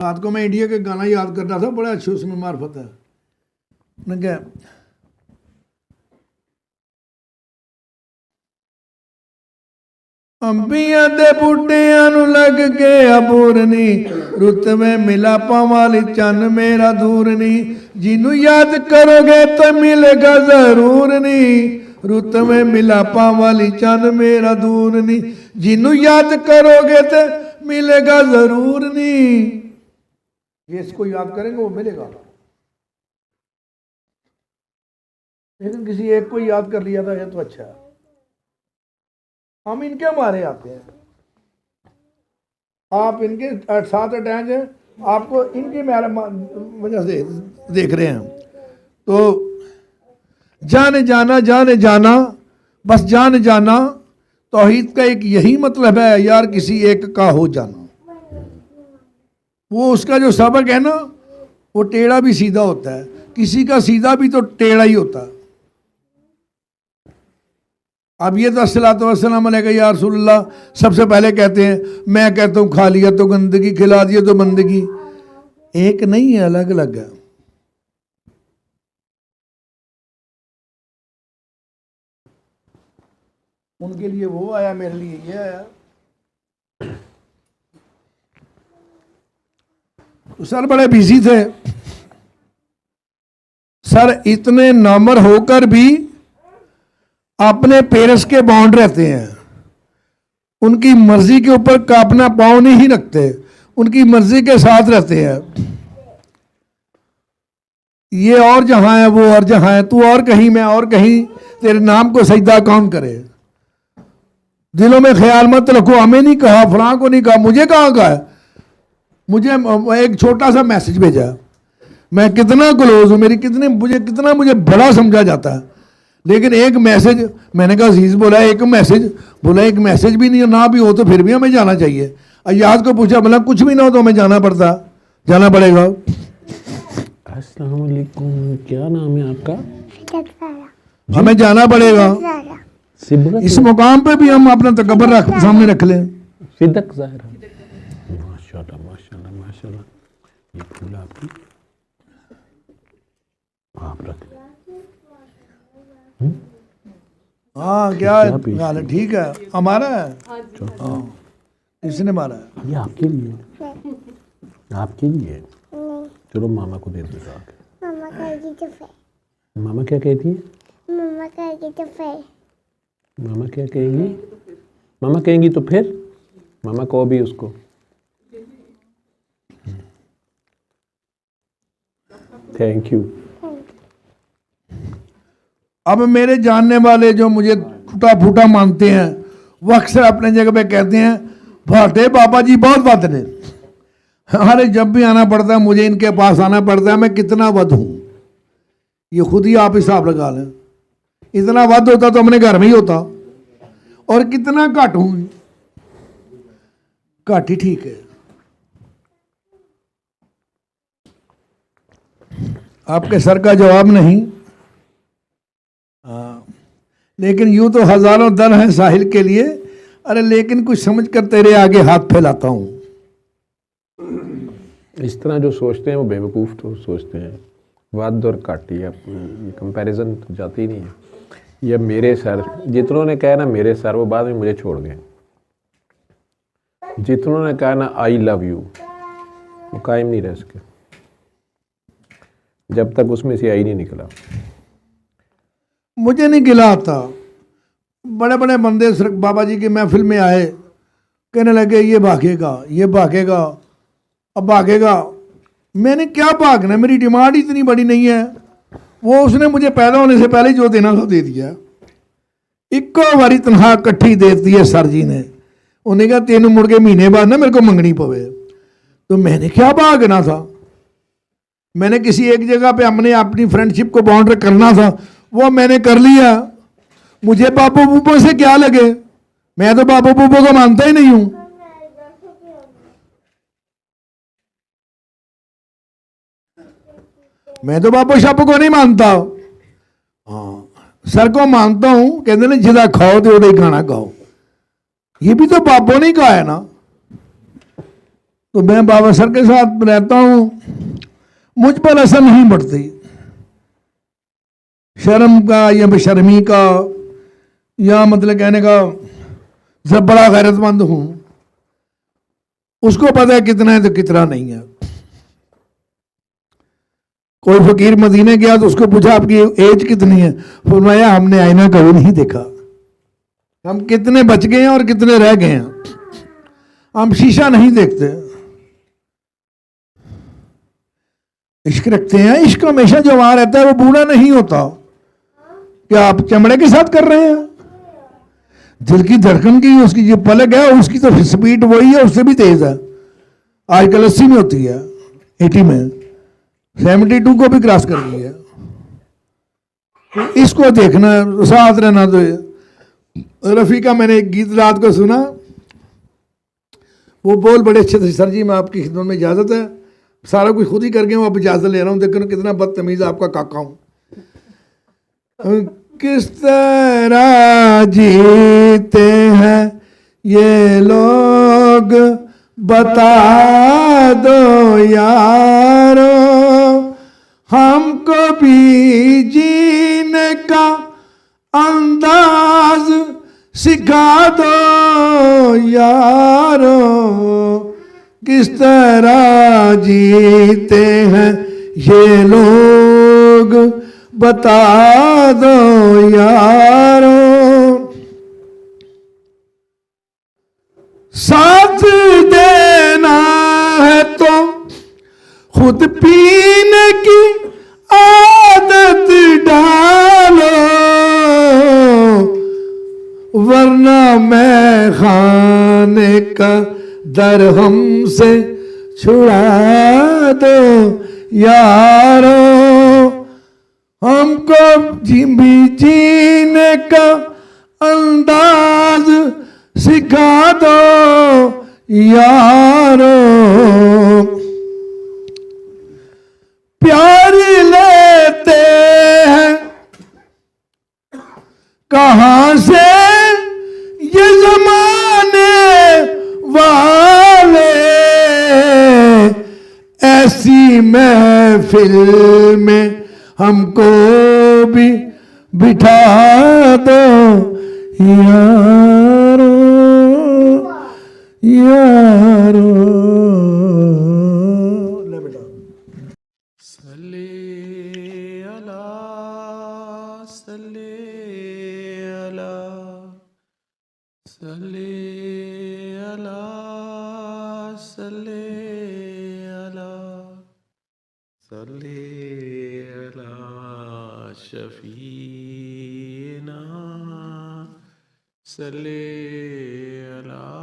रात को मैं इंडिया के गाना याद कर रहा था, बड़ा अच्छे उसमें मार्फत है। मैं क्या अंबिया दे बूटियां नू लग के अपूरनी, रुत में मिलापा वाली चन मेरा दूर नी, जिन्नू याद करोगे तो मिलेगा जरूर नी, रुत में मिलापा वाली चन मेरा दूर नी, जिन्नू याद करोगे तो मिलेगा जरूर नी। ये इसको याद करेंगे वो मिलेगा, लेकिन किसी एक को याद कर लिया था ये तो अच्छा है। हम इनके मारे आते हैं, आप इनके साथ अटैच हैं, आपको इनकी वजह से देख रहे हैं। तो जाने जाना बस जान जाना, तौहीद का एक यही मतलब है यार, किसी एक का हो जाना। वो उसका जो सबक है ना, वो टेढ़ा भी सीधा होता है, किसी का सीधा भी तो टेढ़ा ही होता है। अब ये तो अस्सलातु वस्सलाम अलैका या रसूलल्लाह सबसे पहले कहते हैं, मैं कहता हूँ खा लिया तो गंदगी, खिला दिया तो बंदगी। एक नहीं है, अलग अलग है। उनके लिए वो आया, मेरे लिए ये आया। तो सर बड़े बिजी थे, सर इतने नामर होकर भी अपने पेरेंट्स के बाउंड रहते हैं, उनकी मर्जी के ऊपर अपना पाँव नहीं रखते, उनकी मर्जी के साथ रहते हैं। ये और जहां है, वो और जहां है, तू और कहीं, मैं और कहीं, तेरे नाम को सजदा कौन करे। दिलों में ख्याल मत रखो, हमें नहीं कहा, फलां को नहीं कहा, मुझे कहाँ कहा है। मुझे एक छोटा सा मैसेज भेजा, मैं कितना क्लोज हूँ, मेरी कितने मुझे बड़ा समझा जाता है, लेकिन एक मैसेज, मैंने कहा अजीज बोला एक मैसेज, बोला एक मैसेज भी नहीं, ना भी हो तो फिर भी हमें जाना चाहिए। अयाज को पूछा, बोला कुछ भी ना हो तो हमें जाना पड़ेगा। अस्सलाम वालेकुम, क्या नाम है आपका? हमें जाना पड़ेगा। इस मुकाम पे भी हम अपना तकब्बुर सामने रख लें। सिद्दक ज़ाहिर, माशाल्लाह माशाल्लाह माशाल्लाह। ये फूल आपकी, आप रख लें। हाँ क्या हाल है? ठीक है, हमारा है। हाँ, इसने मारा है। ये आपके लिए चलो मामा को दे दो जाके। मामा क्या कहती है? मामा क्या कहेगी? मामा कहेंगी तो फिर मामा को भी उसको। Thank you. अब मेरे जानने वाले जो मुझे टूटा फूटा मानते हैं, वो अक्सर अपने जगह पे कहते हैं भाटे बाबा जी बहुत वध ने। अरे जब भी आना पड़ता है मुझे इनके पास आना पड़ता है, मैं कितना वध हूँ ये खुद ही आप हिसाब लगा लें। इतना वध होता तो अपने घर में ही होता, और कितना घट हूँ, घट ही ठीक है। आपके सर का जवाब नहीं, लेकिन यूं तो हजारों दर हैं साहिल के लिए। अरे लेकिन कुछ समझ कर तेरे आगे हाथ फैलाता हूं। इस तरह जो सोचते हैं वो बेवकूफ़ तो सोचते हैं। वाद और काटी, ये कंपैरिजन तो जाती ही नहीं है। ये मेरे सर, जितनों ने कहा ना मेरे सर, वो बाद में मुझे छोड़ गए। जितनों ने कहा ना आई लव यू, वो कायम नहीं रह सके जब तक उसमें से आई नहीं निकला। मुझे नहीं गिला आता। बड़े बड़े बंदे बाबा जी की महफिल में आए, कहने लगे ये भागेगा, अब भागेगा। मैंने क्या भागना, मेरी डिमांड इतनी बड़ी नहीं है। वो उसने मुझे पैदा होने से पहले जो देना था दे दिया। इक्को बारी तनख्वाह इकट्ठी देती है सर जी ने। उन्हें कहा तेन मुड़ के महीने बाद ना मेरे को मंगनी पवे। तो मैंने क्या भागना था, मैंने किसी एक जगह पे हमने अपनी फ्रेंडशिप को बाउंड्री करना था, वो मैंने कर लिया। मुझे बाबू बूबो से क्या लगे, मैं तो बाबू बूबो को मानता ही नहीं हूं। मैं तो बाबू शब्द को नहीं मानता। हाँ, सर को मानता हूं। कहते ना जिदा खाओ तो उदा ही खाना खाओ। ये भी तो बाबू ने कहा है ना। तो मैं बाबा सर के साथ रहता हूं, मुझ पर असर नहीं पड़ती शर्म का या बेशर्मी का, या मतलब कहने का जब बड़ा गैरतमंद हूं। उसको पता है कितना है तो कितना नहीं है। कोई फकीर मदीने गया तो उसको पूछा आपकी एज कितनी है, फरमाया हमने आईना कभी नहीं देखा, हम कितने बच गए हैं और कितने रह गए हैं, हम शीशा नहीं देखते। इश्क रखते हैं, इश्क हमेशा जो वहां रहता है वो बूढ़ा नहीं होता। क्या आप चमड़े के साथ कर रहे हैं? दिल की धड़कन की उसकी जो पलक है उसकी तो स्पीड वही है, उससे भी तेज है। आजकल 80 में होती है, 80 में, 72 को भी क्रॉस कर ली है। तो इसको देखना, साथ रहना। तो रफ़ी का मैंने एक गीत रात को सुना, वो बोल बड़े अच्छे थे, सर जी मैं आपकी खिदमत में इजाज़त है, सारा कुछ खुद ही कर गया हूँ, अब इजाज़त ले रहा हूँ, देखो कितना बदतमीज़ आपका काका हूँ। किस तरह जीते हैं ये लोग बता दो यारो, हमको भी जीने का अंदाज सिखा दो यारो। किस तरह जीते हैं ये लोग बता दो यारो। साथ देना है तो खुद पीने की आदत डालो, वरना मैं खाने का दर हमसे छुड़ा दो यारो। हमको भी जीने का अंदाज सिखा दो यारो। प्यार लेते हैं कहां से ये जमाने वाले, ऐसी महफिल में हमको भी बिठा दो यारो यारो। ले बेटा। सल्ले अला सल्ले अला सल्ले अला सल्ले अला सल्ले अला शफीना सल्ले अला